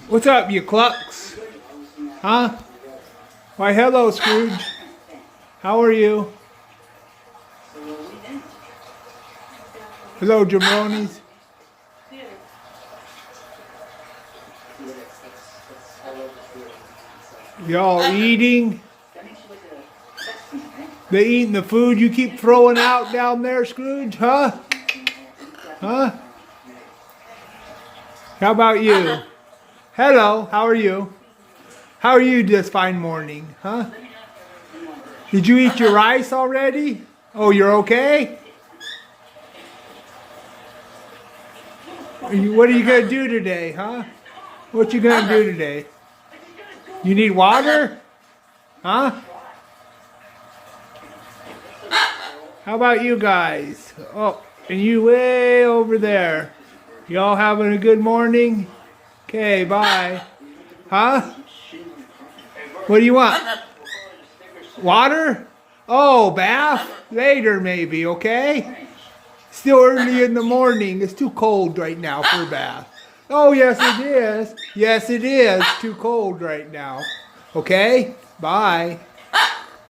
What's up, you clucks? Huh? Why, hello, Scrooge. How are you? Hello, jabronis. Y'all eating? They eating the food you keep throwing out down there, Scrooge? Huh? Huh? How about you? Hello, how are you? How are you this fine morning? Huh? Did you eat your rice already? Oh, you're okay? What are you going to do today, huh? What you going to do today? You need water? Huh? How about you guys? Oh, and you way over there. Y'all having a good morning? Okay, bye. Huh? What do you want? Water? Oh, bath? Later maybe, okay? Still early in the morning. It's too cold right now for a bath. Oh, yes it is. Yes it is. Too cold right now. Okay? Bye.